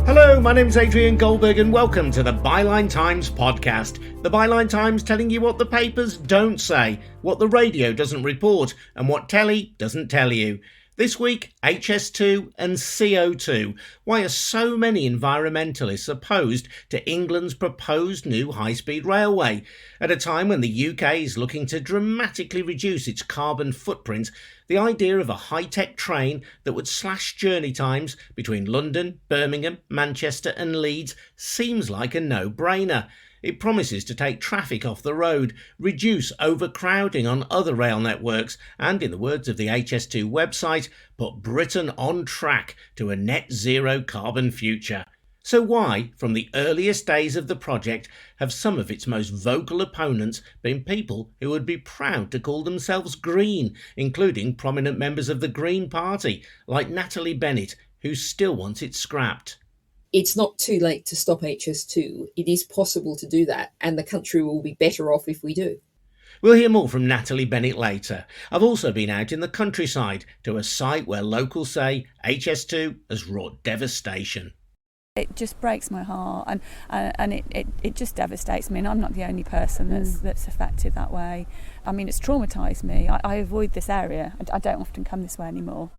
Hello, my name's Adrian Goldberg and welcome to the Byline Times podcast. The Byline Times telling you what the papers don't say, what the radio doesn't report, and what telly doesn't tell you. This week, HS2 and CO2. Why are so many environmentalists opposed to England's proposed new high-speed railway? At a time when the UK is looking to dramatically reduce its carbon footprint, the idea of a high-tech train that would slash journey times between London, Birmingham, Manchester and Leeds seems like a no-brainer. It promises to take traffic off the road, reduce overcrowding on other rail networks, and, in the words of the HS2 website, put Britain on track to a net zero carbon future. So why, from the earliest days of the project, have some of its most vocal opponents been people who would be proud to call themselves green, including prominent members of the Green Party, like Natalie Bennett, who still wants it scrapped? It's not too late to stop HS2. It is possible to do that, and the country will be better off if we do. We'll hear more from Natalie Bennett later. I've also been out in the countryside to a site where locals say HS2 has wrought devastation. It just breaks my heart and it just devastates me, and I'm not the only person that's affected that way. I mean, it's traumatised me. I avoid this area. I don't often come this way anymore.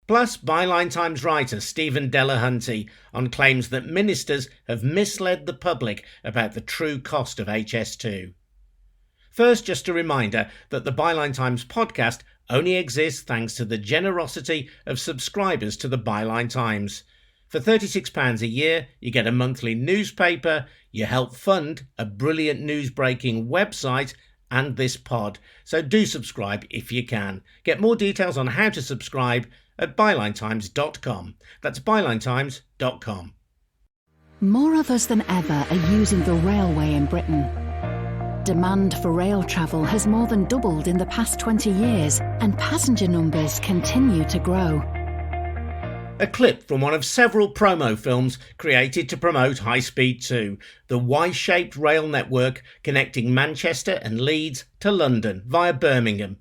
Plus, Byline Times writer Stephen Delahunty on claims that ministers have misled the public about the true cost of HS2. First, just a reminder that the Byline Times podcast only exists thanks to the generosity of subscribers to the Byline Times. For £36 a year, you get a monthly newspaper, you help fund a brilliant news-breaking website, and this pod. So do subscribe if you can. Get more details on how to subscribe at bylinetimes.com. That's bylinetimes.com. More of us than ever are using the railway in Britain. Demand for rail travel has more than doubled in the past 20 years, and passenger numbers continue to grow. A clip from one of several promo films created to promote High Speed 2, the Y-shaped rail network connecting Manchester and Leeds to London via Birmingham.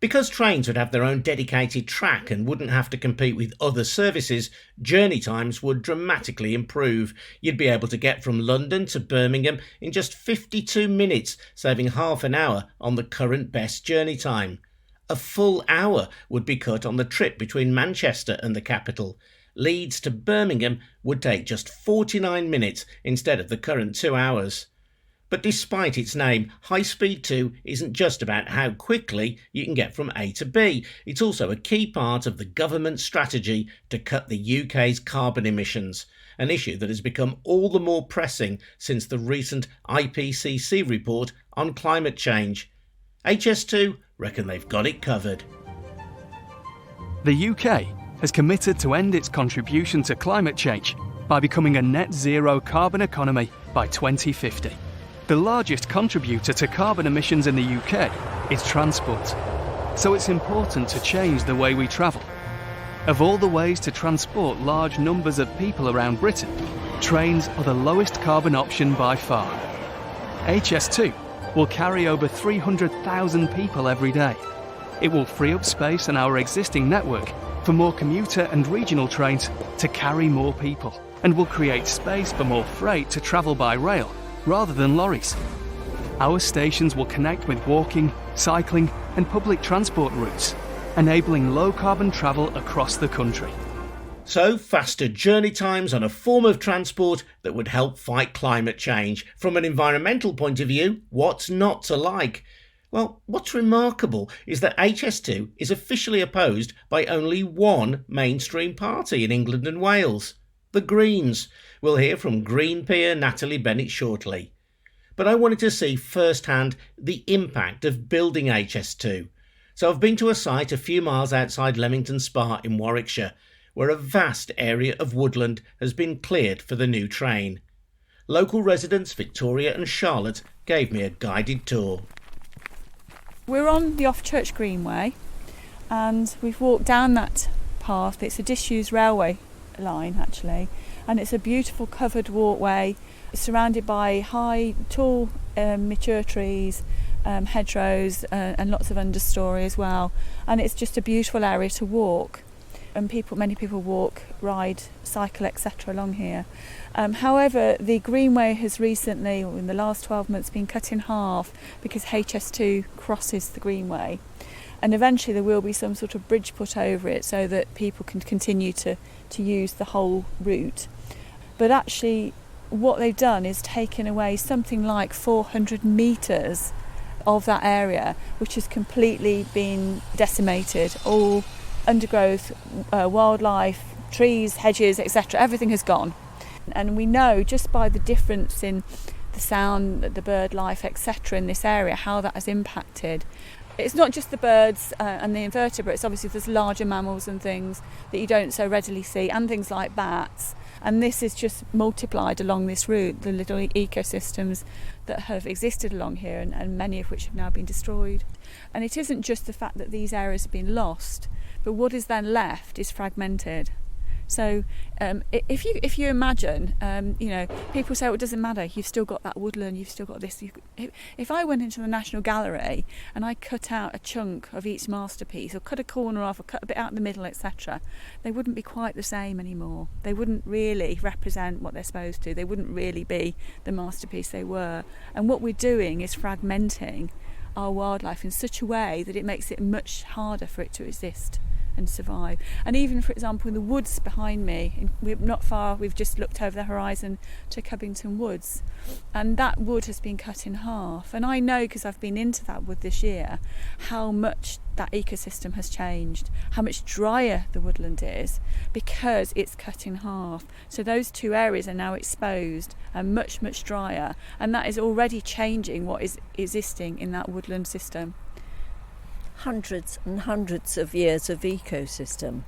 Because trains would have their own dedicated track and wouldn't have to compete with other services, journey times would dramatically improve. You'd be able to get from London to Birmingham in just 52 minutes, saving half an hour on the current best journey time. A full hour would be cut on the trip between Manchester and the capital. Leeds to Birmingham would take just 49 minutes instead of the current 2 hours. But despite its name, High Speed 2 isn't just about how quickly you can get from A to B. It's also a key part of the government's strategy to cut the UK's carbon emissions, an issue that has become all the more pressing since the recent IPCC report on climate change. HS2 reckon they've got it covered. The UK has committed to end its contribution to climate change by becoming a net zero carbon economy by 2050. The largest contributor to carbon emissions in the UK is transport, so it's important to change the way we travel. Of all the ways to transport large numbers of people around Britain, trains are the lowest carbon option by far. HS2 will carry over 300,000 people every day. It will free up space on our existing network for more commuter and regional trains to carry more people, and will create space for more freight to travel by rail rather than lorries. Our stations will connect with walking, cycling and public transport routes, enabling low-carbon travel across the country. So, faster journey times on a form of transport that would help fight climate change. From an environmental point of view, what's not to like? Well, what's remarkable is that HS2 is officially opposed by only one mainstream party in England and Wales, the Greens. We'll hear from Green peer Natalie Bennett shortly. But I wanted to see firsthand the impact of building HS2. So I've been to a site a few miles outside Leamington Spa in Warwickshire, where a vast area of woodland has been cleared for the new train. Local residents Victoria and Charlotte gave me a guided tour. We're on the Offchurch Greenway and we've walked down that path. It's a disused railway line actually, and it's a beautiful covered walkway surrounded by high, tall, mature trees, hedgerows and lots of understory as well, and it's just a beautiful area to walk. many people walk, ride, cycle, etc. along here. However, the Greenway has recently, in the last 12 months, been cut in half because HS2 crosses the Greenway, and eventually there will be some sort of bridge put over it so that people can continue to use the whole route. But actually, what they've done is taken away something like 400 metres of that area, which has completely been decimated. All undergrowth, wildlife, trees, hedges, etc., everything has gone. And we know just by the difference in the sound, the bird life, etc. in this area, how that has impacted. It's not just the birds and the invertebrates. Obviously there's larger mammals and things that you don't so readily see, and things like bats. And this is just multiplied along this route, the little ecosystems that have existed along here, and many of which have now been destroyed. And it isn't just the fact that these areas have been lost, but what is then left is fragmented. So if you imagine, people say, well, it doesn't matter, you've still got that woodland, you've still got this. If I went into the National Gallery and I cut out a chunk of each masterpiece, or cut a corner off, or cut a bit out in the middle, etc., they wouldn't be quite the same anymore. They wouldn't really represent what they're supposed to. They wouldn't really be the masterpiece they were. And what we're doing is fragmenting our wildlife in such a way that it makes it much harder for it to exist and survive. And even, for example, in the woods behind me, we're not far, we've just looked over the horizon to Cubbington Woods, and that wood has been cut in half. And I know, because I've been into that wood this year, how much that ecosystem has changed, how much drier the woodland is because it's cut in half. So those two areas are now exposed and much, much drier, and that is already changing what is existing in that woodland system. Hundreds and hundreds of years of ecosystem.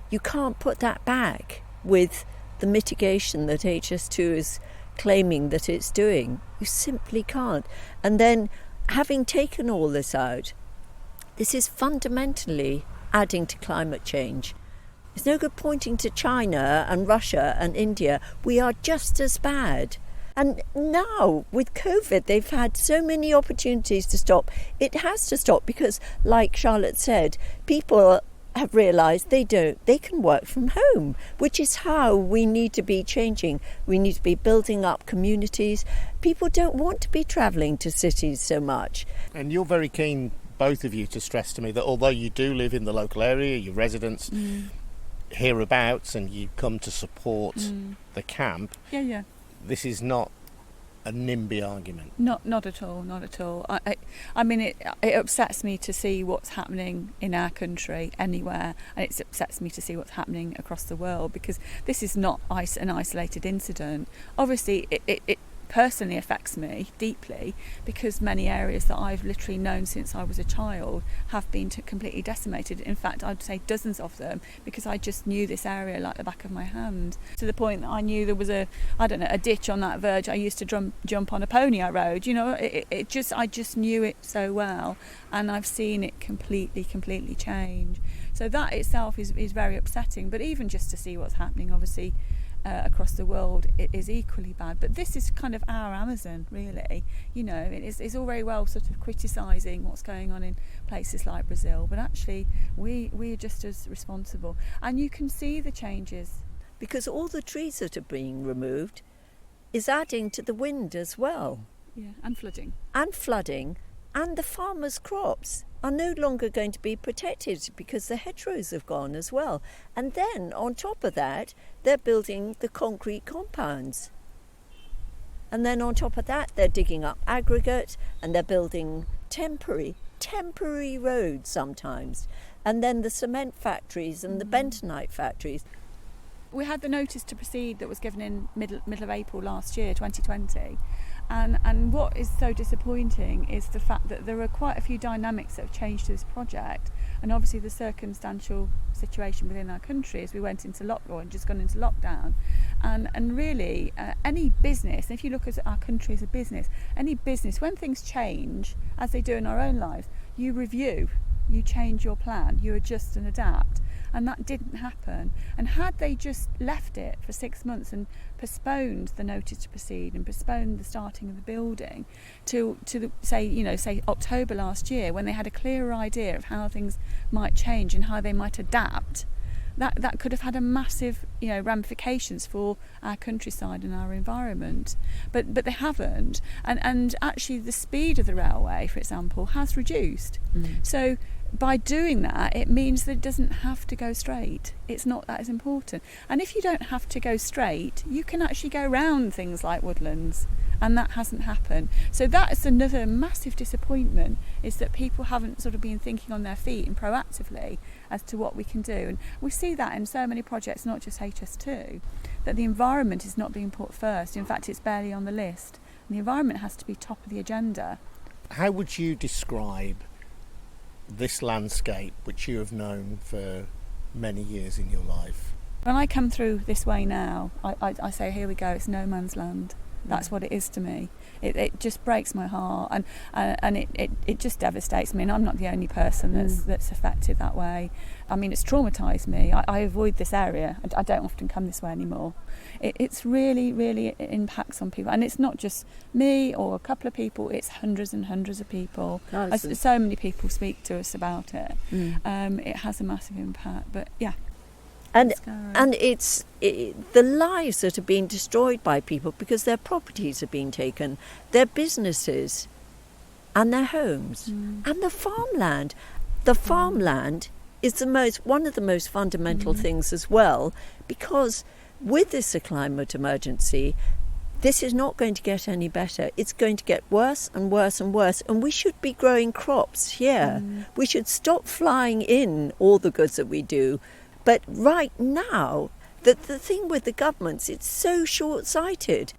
You can't put that back with the mitigation that HS2 is claiming that it's doing. You simply can't. And then, having taken all this out, this is fundamentally adding to climate change. It's no good pointing to China and Russia and India. We are just as bad. And now, with COVID, they've had so many opportunities to stop. It has to stop because, like Charlotte said, people have realised they can work from home, which is how we need to be changing. We need to be building up communities. People don't want to be travelling to cities so much. And you're very keen, both of you, to stress to me that although you do live in the local area, your residents hereabouts, and you come to support the camp, this is not a NIMBY argument. Not at all. I mean, it upsets me to see what's happening in our country anywhere, and it upsets me to see what's happening across the world, because this is not an isolated incident. Obviously, it personally affects me deeply, because many areas that I've literally known since I was a child have been completely decimated. In fact, I'd say dozens of them, because I just knew this area like the back of my hand, to the point that I knew there was a ditch on that verge. I used to jump on a pony I rode. I just knew it so well, and I've seen it completely change. So that itself is very upsetting. But even just to see what's happening, obviously, across the world, it is equally bad. But this is kind of our Amazon, really. It's all very well sort of criticising what's going on in places like Brazil, but actually we're just as responsible. And you can see the changes. Because all the trees that are being removed is adding to the wind as well. Yeah, and flooding. And the farmers' crops are no longer going to be protected because the hedgerows have gone as well. And then, on top of that, they're building the concrete compounds. And then on top of that, they're digging up aggregate, and they're building temporary roads sometimes. And then the cement factories and the bentonite factories. We had the notice to proceed that was given in middle of April last year, 2020. And what is so disappointing is the fact that there are quite a few dynamics that have changed to this project, and obviously the circumstantial situation within our country as we went into lockdown and just gone into lockdown, and really any business, if you look at our country as a business, any business, when things change, as they do in our own lives, you review, you change your plan, you adjust and adapt. And that didn't happen. And had they just left it for 6 months and postponed the notice to proceed and postponed the starting of the building to say October last year, when they had a clearer idea of how things might change and how they might adapt, that could have had a massive, ramifications for our countryside and our environment. But they haven't. And actually the speed of the railway, for example, has reduced. So by doing that, it means that it doesn't have to go straight. It's not that as important. And if you don't have to go straight, you can actually go round things like woodlands, and that hasn't happened. So that is another massive disappointment, is that people haven't sort of been thinking on their feet and proactively as to what we can do. And we see that in so many projects, not just HS2, that the environment is not being put first. In fact, it's barely on the list. And the environment has to be top of the agenda. How would you describe this landscape, which you have known for many years in your life? When I come through this way now, I say, here we go, it's no man's land. That's what it is to me. It just breaks my heart, and it just devastates me. And I'm not the only person that's affected that way. I mean, it's traumatised me. I avoid this area. I don't often come this way anymore. It's really, really impacts on people. And it's not just me or a couple of people, it's hundreds and hundreds of people. So many people speak to us about it. It has a massive impact, but yeah. And it's the lives that are being destroyed by people because their properties are being taken, their businesses and their homes and the farmland. The farmland is one of the most fundamental things as well, because with this climate emergency, this is not going to get any better. It's going to get worse and worse and worse. And we should be growing crops here. We should stop flying in all the goods that we do. But right now, the thing with the governments, it's so short-sighted.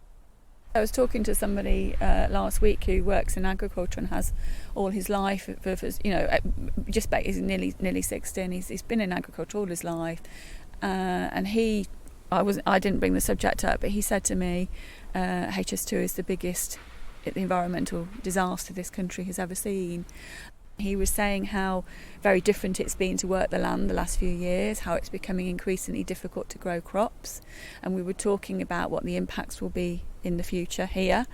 I was talking to somebody last week who works in agriculture and has all his life, he's nearly 60, and he's been in agriculture all his life. And I didn't bring the subject up, but he said to me, HS2 is the biggest environmental disaster this country has ever seen. He was saying how very different it's been to work the land the last few years, how it's becoming increasingly difficult to grow crops. And we were talking about what the impacts will be in the future here.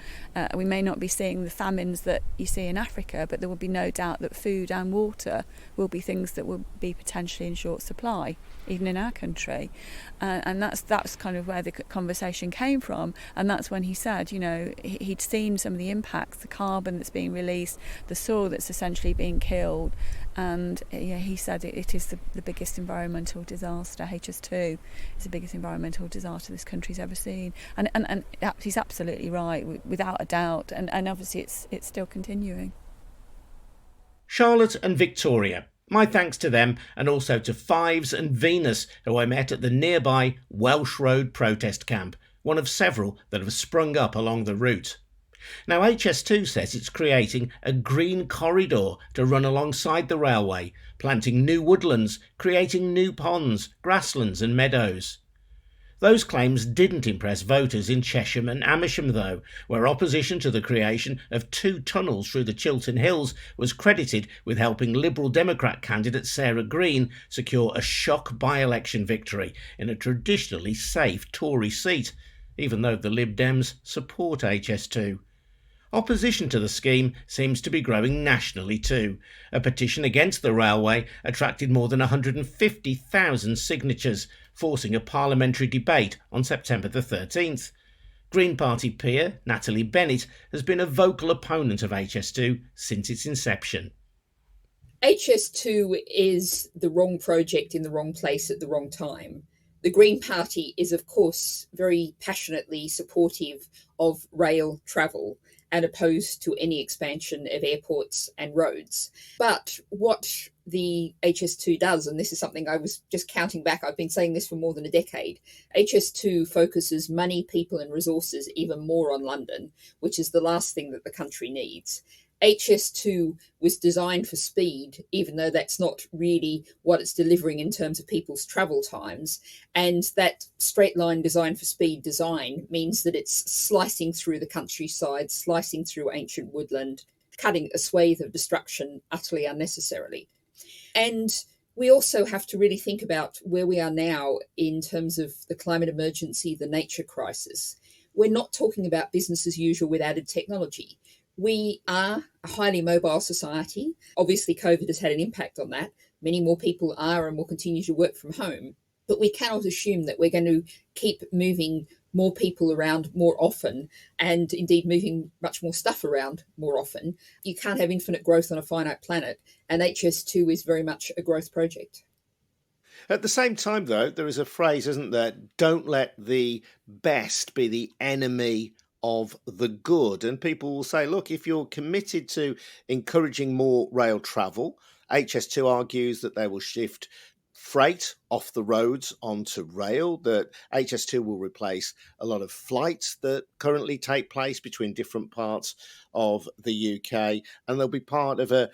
We may not be seeing the famines that you see in Africa, but there will be no doubt that food and water will be things that will be potentially in short supply, even in our country. And that's kind of where the conversation came from. And that's when he said, he'd seen some of the impacts, the carbon that's being released, the soil that's essentially being killed. And he said it is the biggest environmental disaster. HS2 is the biggest environmental disaster this country's ever seen. And he's absolutely right, without a doubt. And obviously it's still continuing. Charlotte and Victoria. My thanks to them, and also to Fives and Venus, who I met at the nearby Welsh Road protest camp, one of several that have sprung up along the route. Now, HS2 says it's creating a green corridor to run alongside the railway, planting new woodlands, creating new ponds, grasslands and meadows. Those claims didn't impress voters in Chesham and Amersham, though, where opposition to the creation of 2 tunnels through the Chiltern Hills was credited with helping Liberal Democrat candidate Sarah Green secure a shock by-election victory in a traditionally safe Tory seat, even though the Lib Dems support HS2. Opposition to the scheme seems to be growing nationally too. A petition against the railway attracted more than 150,000 signatures, forcing a parliamentary debate on September the 13th. Green Party peer Natalie Bennett has been a vocal opponent of HS2 since its inception. HS2 is the wrong project in the wrong place at the wrong time. The Green Party is, of course, very passionately supportive of rail travel and opposed to any expansion of airports and roads. But what the HS2 does, and this is something I was just counting back, I've been saying this for more than a decade, HS2 focuses money, people and resources even more on London, which is the last thing that the country needs. HS2 was designed for speed, even though that's not really what it's delivering in terms of people's travel times. And that straight line design for speed design means that it's slicing through the countryside, slicing through ancient woodland, cutting a swathe of destruction utterly unnecessarily. And we also have to really think about where we are now in terms of the climate emergency, the nature crisis. We're not talking about business as usual with added technology. We are a highly mobile society. Obviously, COVID has had an impact on that. Many more people are and will continue to work from home. But we cannot assume that we're going to keep moving more people around more often, and indeed moving much more stuff around more often. You can't have infinite growth on a finite planet, and HS2 is very much a growth project. At the same time, though, there is a phrase, isn't there? Don't let the best be the enemy of the good. And people will say, look, if you're committed to encouraging more rail travel, HS2 argues that they will shift freight off the roads onto rail, that HS2 will replace a lot of flights that currently take place between different parts of the UK, and they'll be part of a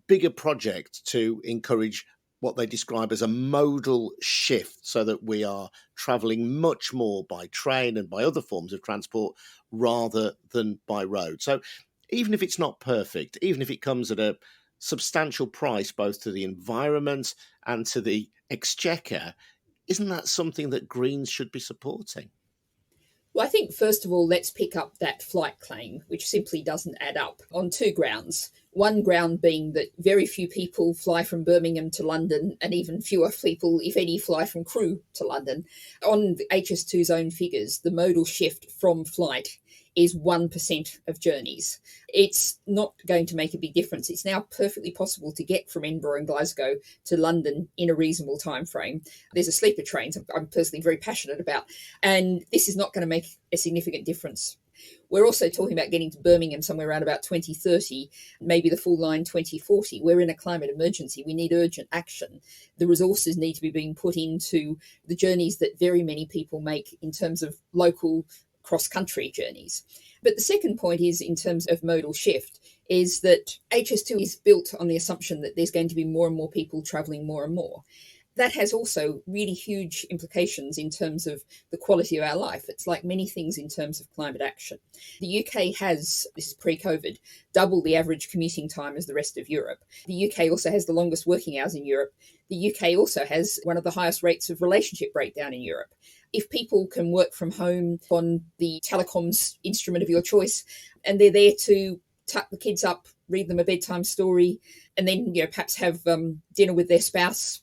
bigger project to encourage what they describe as a modal shift, so that we are travelling much more by train and by other forms of transport rather than by road. So even if it's not perfect, even if it comes at a substantial price both to the environment and to the exchequer, isn't that something that Greens should be supporting? Well, I think, first of all, let's pick up that flight claim, which simply doesn't add up, on two grounds. One ground being that very few people fly from Birmingham to London, and even fewer people, if any, fly from Crewe to London. On HS2's own figures, the modal shift from flight is 1% of journeys. It's not going to make a big difference. It's now perfectly possible to get from Edinburgh and Glasgow to London in a reasonable time frame. There's a sleeper train I'm personally very passionate about, and this is not going to make a significant difference. We're also talking about getting to Birmingham somewhere around about 2030, maybe the full line 2040. We're in a climate emergency. We need urgent action. The resources need to be being put into the journeys that very many people make in terms of local cross-country journeys. But the second point is, in terms of modal shift, is that HS2 is built on the assumption that there's going to be more and more people travelling more and more. That has also really huge implications in terms of the quality of our life. It's like many things in terms of climate action. The UK has, this is pre-COVID, double the average commuting time as the rest of Europe. The UK also has the longest working hours in Europe. The UK also has one of the highest rates of relationship breakdown in Europe. If people can work from home on the telecoms instrument of your choice, and they're there to tuck the kids up, read them a bedtime story, and then perhaps have dinner with their spouse,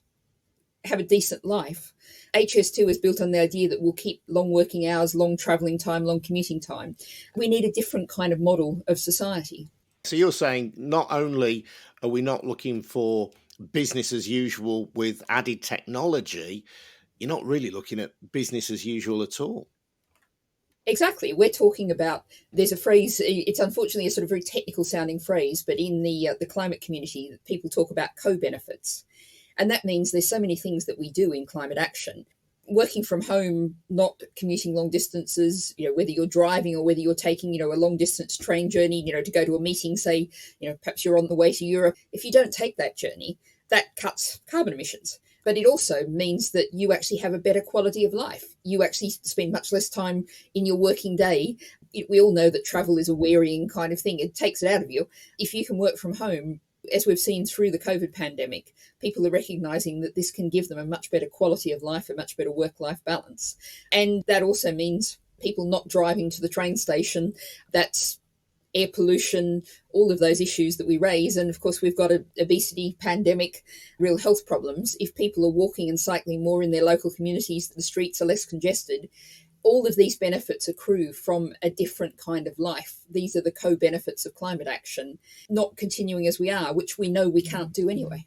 have a decent life. HS2 is built on the idea that we'll keep long working hours, long travelling time, long commuting time. We need a different kind of model of society. So you're saying not only are we not looking for business as usual with added technology, you're not really looking at business as usual at all. Exactly. We're talking about, there's a phrase, it's unfortunately a sort of very technical sounding phrase, but in the climate community, people talk about cobenefits. And that means there's so many things that we do in climate action. Working from home, not commuting long distances, whether you're driving or whether you're taking, a long distance train journey, to go to a meeting, say, perhaps you're on the way to Europe. If you don't take that journey, that cuts carbon emissions. But it also means that you actually have a better quality of life. You actually spend much less time in your working day. We all know that travel is a wearying kind of thing. It takes it out of you. If you can work from home, as we've seen through the COVID pandemic, people are recognising that this can give them a much better quality of life, a much better work-life balance. And that also means people not driving to the train station. That's air pollution, all of those issues that we raise. And of course, we've got an obesity pandemic, real health problems. If people are walking and cycling more in their local communities, the streets are less congested. All of these benefits accrue from a different kind of life. These are the co-benefits of climate action, not continuing as we are, which we know we can't do anyway.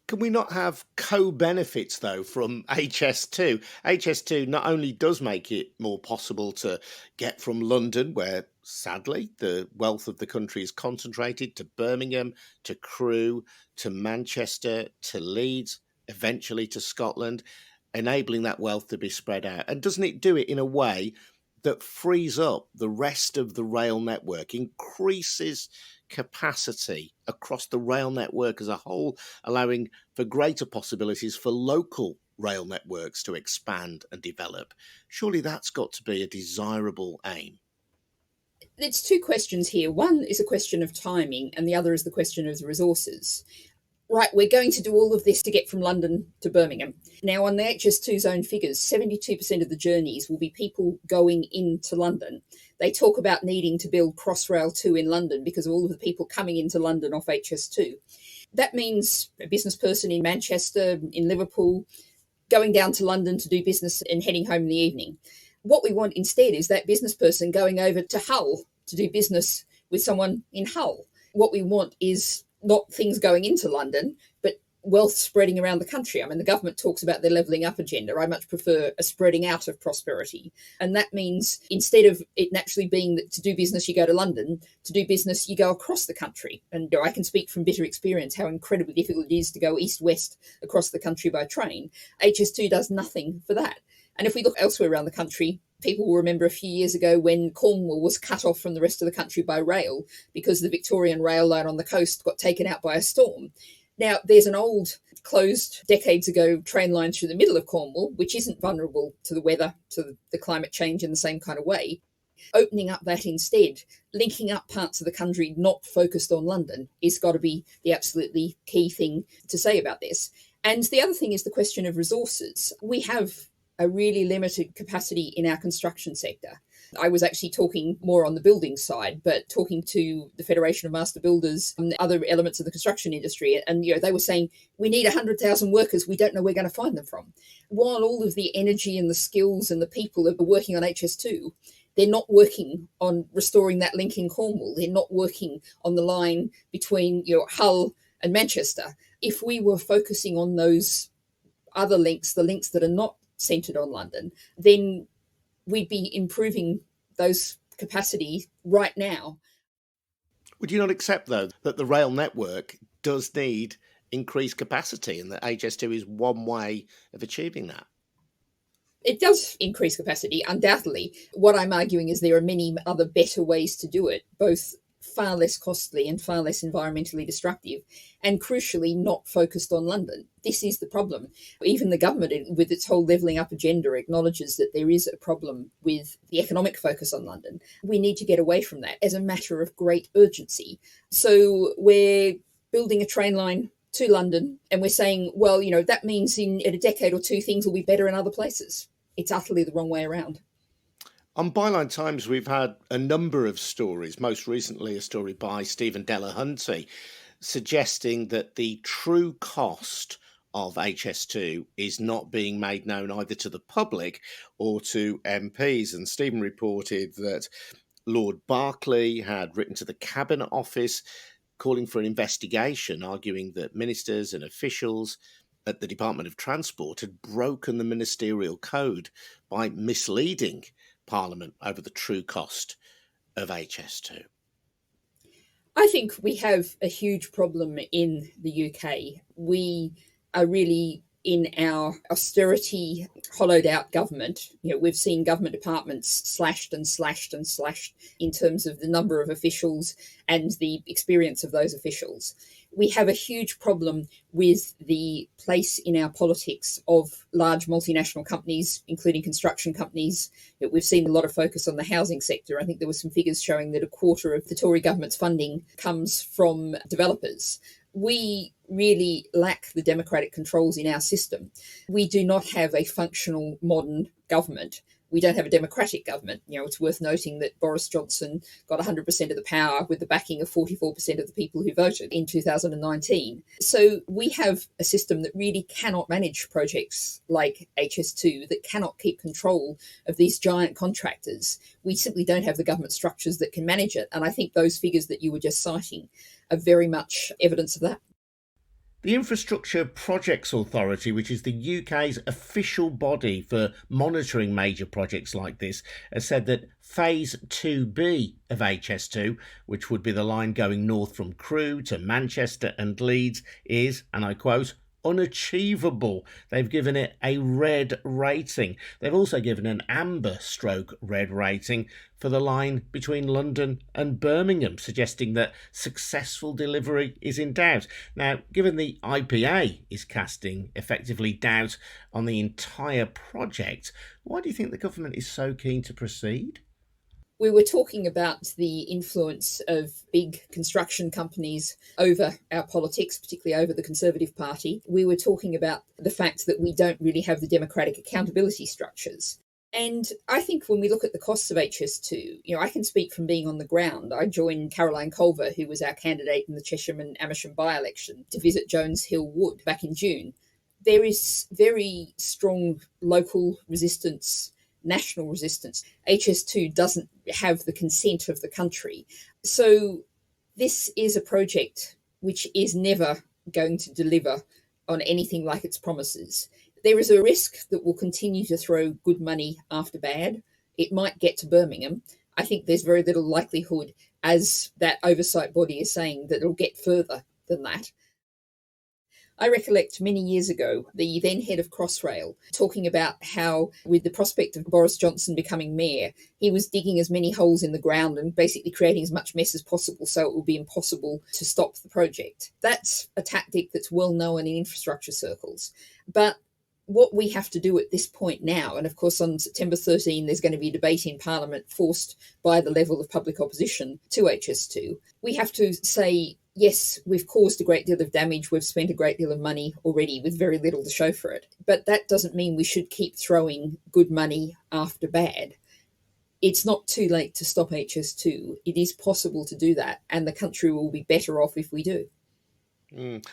Can we not have co-benefits, though, from HS2? HS2 not only does make it more possible to get from London, where, sadly, the wealth of the country is concentrated, to Birmingham, to Crewe, to Manchester, to Leeds, eventually to Scotland, enabling that wealth to be spread out. And doesn't it do it in a way that frees up the rest of the rail network, increases capacity across the rail network as a whole, allowing for greater possibilities for local rail networks to expand and develop? Surely that's got to be a desirable aim. There's two questions here. One is a question of timing, and the other is the question of the resources. Right, we're going to do all of this to get from London to Birmingham. Now, on the HS2's own figures, 72% of the journeys will be people going into London. They talk about needing to build Crossrail 2 in London because of all of the people coming into London off HS2. That means a business person in Manchester, in Liverpool, going down to London to do business and heading home in the evening. What we want instead is that business person going over to Hull to do business with someone in Hull. What we want is not things going into London, but wealth spreading around the country. I mean, the government talks about their levelling up agenda. I much prefer a spreading out of prosperity. And that means instead of it naturally being that to do business, you go to London, to do business, you go across the country. And I can speak from bitter experience how incredibly difficult it is to go east-west across the country by train. HS2 does nothing for that. And if we look elsewhere around the country, people will remember a few years ago when Cornwall was cut off from the rest of the country by rail because the Victorian rail line on the coast got taken out by a storm. Now, there's an old, closed, decades ago train line through the middle of Cornwall, which isn't vulnerable to the weather, to the climate change in the same kind of way. Opening up that instead, linking up parts of the country not focused on London, is got to be the absolutely key thing to say about this. And the other thing is the question of resources. We have a really limited capacity in our construction sector. I was actually talking more on the building side, but talking to the Federation of Master Builders and other elements of the construction industry, and they were saying, we need 100,000 workers, we don't know where we're going to find them from. While all of the energy and the skills and the people are working on HS2, they're not working on restoring that link in Cornwall. They're not working on the line between Hull and Manchester. If we were focusing on those other links, the links that are not centred on London, then we'd be improving those capacity right now. Would you not accept, though, that the rail network does need increased capacity and that HS2 is one way of achieving that? It does increase capacity, undoubtedly. What I'm arguing is there are many other better ways to do it, both far less costly and far less environmentally destructive, and crucially not focused on London. This is the problem. Even the government, with its whole levelling up agenda, acknowledges that there is a problem with the economic focus on London. We need to get away from that as a matter of great urgency. So we're building a train line to London, and we're saying, well, that means in a decade or two, things will be better in other places. It's utterly the wrong way around. On Byline Times, we've had a number of stories, most recently a story by Stephen Delahunty, suggesting that the true cost of HS2 is not being made known either to the public or to MPs. And Stephen reported that Lord Berkeley had written to the Cabinet Office calling for an investigation, arguing that ministers and officials at the Department of Transport had broken the ministerial code by misleading Parliament over the true cost of HS2. I think we have a huge problem in the UK. We are really in our austerity, hollowed out government. We've seen government departments slashed and slashed and slashed in terms of the number of officials and the experience of those officials. We have a huge problem with the place in our politics of large multinational companies, including construction companies. We've seen a lot of focus on the housing sector. I think there were some figures showing that a quarter of the Tory government's funding comes from developers. We really lack the democratic controls in our system. We do not have a functional modern government. We don't have a democratic government. It's worth noting that Boris Johnson got 100% of the power with the backing of 44% of the people who voted in 2019. So we have a system that really cannot manage projects like HS2, that cannot keep control of these giant contractors. We simply don't have the government structures that can manage it. And I think those figures that you were just citing are very much evidence of that. The Infrastructure Projects Authority, which is the UK's official body for monitoring major projects like this, has said that Phase 2B of HS2, which would be the line going north from Crewe to Manchester and Leeds, is, and I quote, unachievable. They've given it a red rating. They've also given an amber/red rating for the line between London and Birmingham, suggesting that successful delivery is in doubt. Now, given the IPA is casting effectively doubt on the entire project, why do you think the government is so keen to proceed? We were talking about the influence of big construction companies over our politics, particularly over the Conservative Party. We were talking about the fact that we don't really have the democratic accountability structures. And I think when we look at the costs of HS2, I can speak from being on the ground. I joined Caroline Culver, who was our candidate in the Chesham and Amersham by-election, to visit Jones Hill Wood back in June. There is very strong local resistance, national resistance. HS2 doesn't have the consent of the country. So this is a project which is never going to deliver on anything like its promises. There is a risk that we'll continue to throw good money after bad. It might get to Birmingham. I think there's very little likelihood, as that oversight body is saying, that it'll get further than that. I recollect many years ago, the then head of Crossrail talking about how, with the prospect of Boris Johnson becoming mayor, he was digging as many holes in the ground and basically creating as much mess as possible so it would be impossible to stop the project. That's a tactic that's well known in infrastructure circles. But what we have to do at this point now, and of course on September 13 there's going to be a debate in Parliament forced by the level of public opposition to HS2, we have to say, yes, we've caused a great deal of damage, we've spent a great deal of money already with very little to show for it. But that doesn't mean we should keep throwing good money after bad. It's not too late to stop HS2. It is possible to do that, and the country will be better off if we do.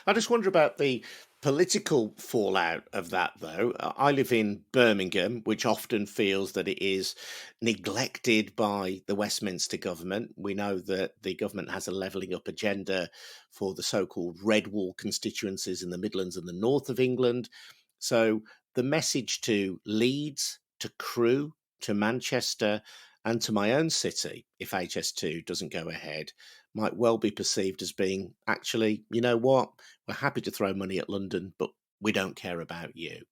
I just wonder about the political fallout of that, though. I live in Birmingham, which often feels that it is neglected by the Westminster government. We know that the government has a levelling up agenda for the so-called red wall constituencies in the Midlands and the north of England. So the message to Leeds, to Crewe, to Manchester, and to my own city, if HS2 doesn't go ahead, might well be perceived as being, actually, you know what, we're happy to throw money at London, but we don't care about you.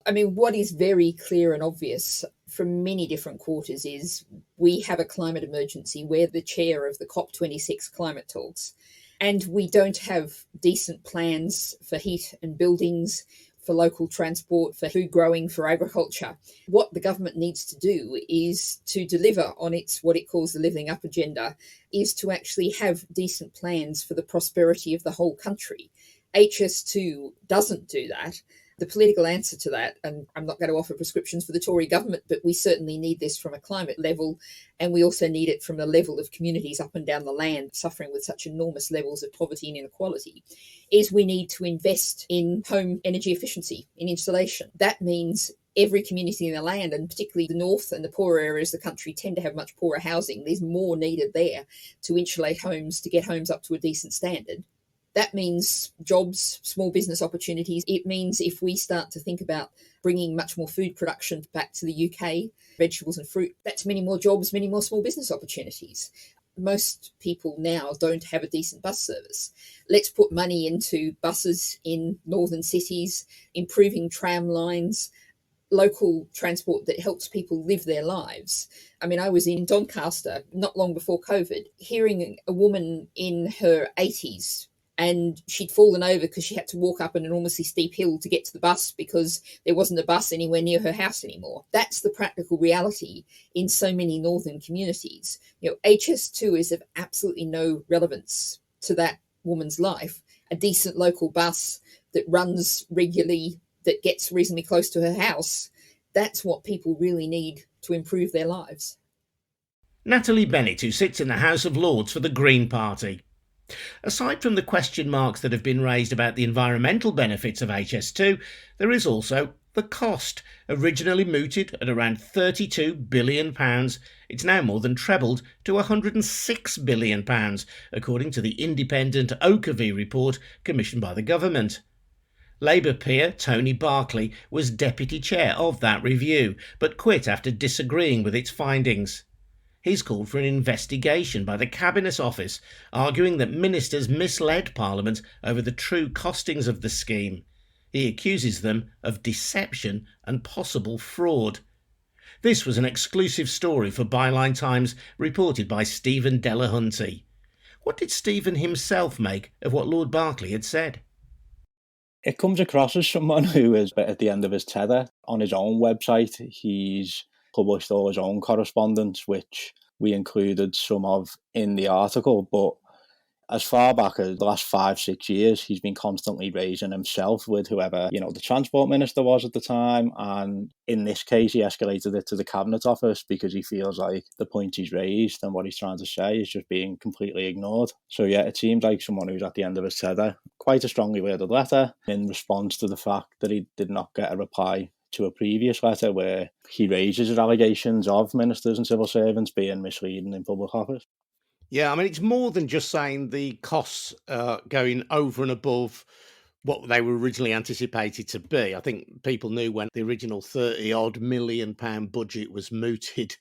I mean, what is very clear and obvious from many different quarters is we have a climate emergency. We're the chair of the COP26 climate talks, and we don't have decent plans for heat and buildings, for local transport, for food growing, for agriculture. What the government needs to do is to deliver on its, what it calls the Living Up agenda, is to actually have decent plans for the prosperity of the whole country. HS2 doesn't do that. The political answer to that, and I'm not going to offer prescriptions for the Tory government, but we certainly need this from a climate level, and we also need it from the level of communities up and down the land suffering with such enormous levels of poverty and inequality, is we need to invest in home energy efficiency, in insulation. That means every community in the land, and particularly the north and the poorer areas of the country, tend to have much poorer housing. There's more needed there to insulate homes, to get homes up to a decent standard. That means jobs, small business opportunities. It means if we start to think about bringing much more food production back to the UK, vegetables and fruit, that's many more jobs, many more small business opportunities. Most people now don't have a decent bus service. Let's put money into buses in northern cities, improving tram lines, local transport that helps people live their lives. I mean, I was in Doncaster not long before COVID, hearing a woman in her 80s, and she'd fallen over because she had to walk up an enormously steep hill to get to the bus because there wasn't a bus anywhere near her house anymore. That's the practical reality in so many northern communities. You know, HS2 is of absolutely no relevance to that woman's life. A decent local bus that runs regularly, that gets reasonably close to her house, that's what people really need to improve their lives. Natalie Bennett, who sits in the House of Lords for the Green Party. Aside from the question marks that have been raised about the environmental benefits of HS2, there is also the cost. Originally mooted at around £32 billion, it's now more than trebled to £106 billion, according to the independent Oakervie report commissioned by the government. Labour peer Tony Barclay was deputy chair of that review, but quit after disagreeing with its findings. He's called for an investigation by the Cabinet Office, arguing that ministers misled Parliament over the true costings of the scheme. He accuses them of deception and possible fraud. This was an exclusive story for Byline Times, reported by Stephen Delahunty. What did Stephen himself make of what Lord Barclay had said? It comes across as someone who is at the end of his tether. On his own website, he's published all his own correspondence, which we included some of in the article, but As far back as the last 5-6 years, he's been constantly raising himself with whoever, the transport minister was at the time. And in this case, he escalated it to the Cabinet Office because he feels like the point he's raised and what he's trying to say is just being completely ignored. So yeah, it seems like someone who's at the end of his tether. Quite a strongly worded letter in response to the fact that he did not get a reply to a previous letter where he raises his allegations of ministers and civil servants being misleading in public office. Yeah, I mean, it's more than just saying the costs going over and above what they were originally anticipated to be. I think people knew when the original £30-odd million budget was mooted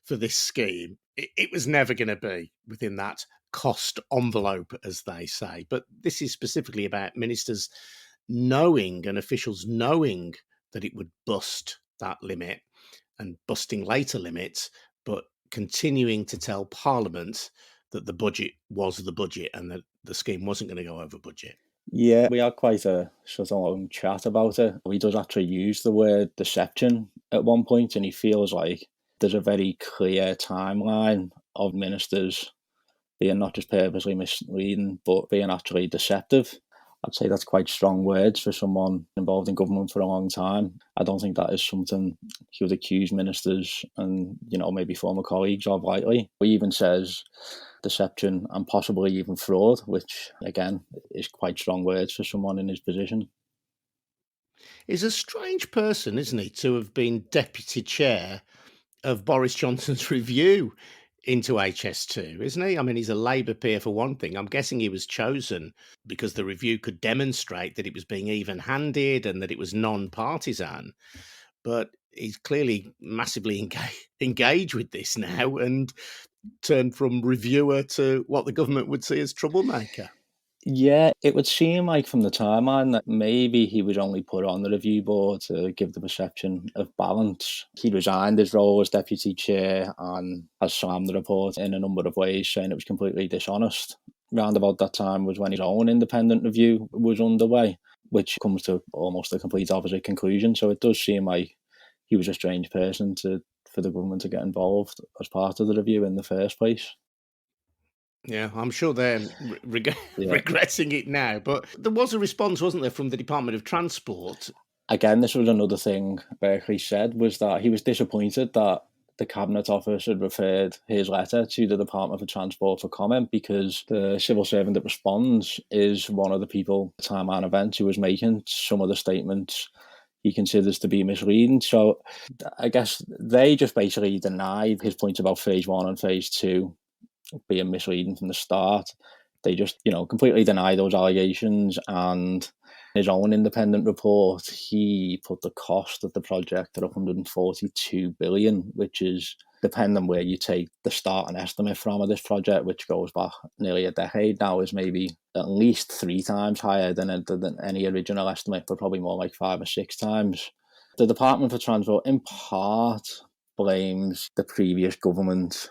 for this scheme, it was never going to be within that cost envelope, as they say. But this is specifically about ministers knowing and officials knowing that it would bust that limit and busting later limits, but continuing to tell Parliament that the budget was the budget and that the scheme wasn't going to go over budget. Yeah, we had quite a sort of long chat about it. He does actually use the word deception at one point, and he feels like there's a very clear timeline of ministers being not just purposely misleading, but being actually deceptive. I'd say that's quite strong words for someone involved in government for a long time. I don't think that is something he would accuse ministers and, maybe former colleagues of lightly. He even says deception and possibly even fraud, which, again, is quite strong words for someone in his position. He's a strange person, isn't he, to have been deputy chair of Boris Johnson's review into HS2, isn't he? I mean, he's a Labour peer for one thing. I'm guessing he was chosen because the review could demonstrate that it was being even-handed and that it was non-partisan. But he's clearly massively engaged with this now and turned from reviewer to what the government would see as troublemaker. Yeah, it would seem like from the timeline that maybe he was only put on the review board to give the perception of balance. He resigned his role as deputy chair and has slammed the report in a number of ways, saying it was completely dishonest. Round about that time was when his own independent review was underway, which comes to almost the complete opposite conclusion. So it does seem like he was a strange person for the government to get involved as part of the review in the first place. Yeah, I'm sure they're regretting it now. But there was a response, wasn't there, from the Department of Transport? Again, this was another thing Berkeley said, was that he was disappointed that the Cabinet Office had referred his letter to the Department for Transport for comment, because the civil servant that responds is one of the people at Timeline Events who was making some of the statements he considers to be misleading. So I guess they just basically denied his points about phase 1 and phase 2 being misleading from the start. They just, completely deny those allegations. And his own independent report, he put the cost of the project at 142 billion, which is, depending on where you take the starting estimate from of this project, which goes back nearly a decade now, is maybe at least 3 times higher than any original estimate, but probably more like 5 or 6 times. The Department for Transport, in part, blames the previous government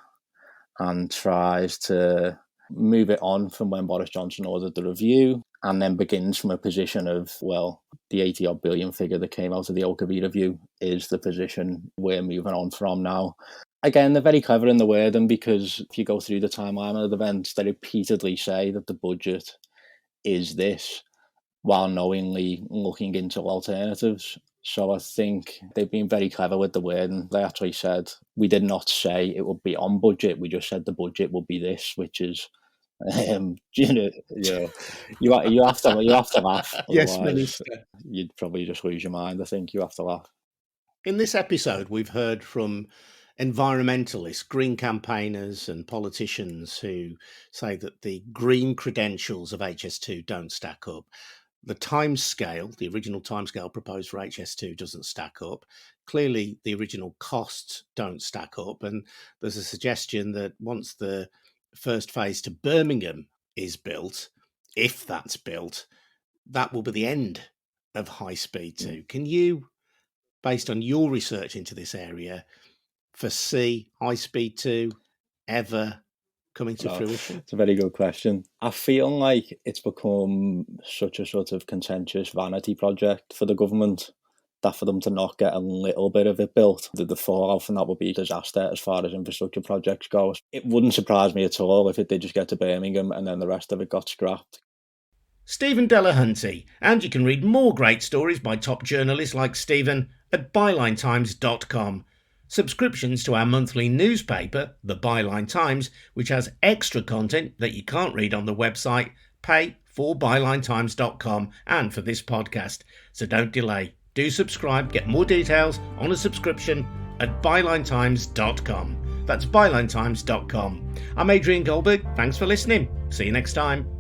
and tries to move it on from when Boris Johnson ordered the review, and then begins from a position of, well, the 80-odd billion figure that came out of the Oakley review is the position we're moving on from now. Again, they're very clever in the wording, because if you go through the timeline of the events, they repeatedly say that the budget is this, while knowingly looking into alternatives. So I think they've been very clever with the wording. They actually said, we did not say it would be on budget, we just said the budget would be this, which is, you have to laugh. Yes, Minister. You'd probably just lose your mind. I think you have to laugh. In this episode, we've heard from environmentalists, green campaigners and politicians who say that the green credentials of HS2 don't stack up. The timescale, the original timescale proposed for HS2 doesn't stack up. Clearly, the original costs don't stack up. And there's a suggestion that once the first phase to Birmingham is built, if that's built, that will be the end of High Speed 2. Can you, based on your research into this area, foresee High Speed 2 ever coming to fruition? It's a very good question. I feel like it's become such a sort of contentious vanity project for the government that for them to not get a little bit of it built, the fallout from that would be a disaster as far as infrastructure projects go. It wouldn't surprise me at all if it did just get to Birmingham and then the rest of it got scrapped. Stephen Delahunty, and you can read more great stories by top journalists like Stephen at bylinetimes.com. Subscriptions to our monthly newspaper, the Byline Times, which has extra content that you can't read on the website, pay for bylinetimes.com and for this podcast. So don't delay. Do subscribe, get more details on a subscription at bylinetimes.com. That's bylinetimes.com. I'm Adrian Goldberg. Thanks for listening. See you next time.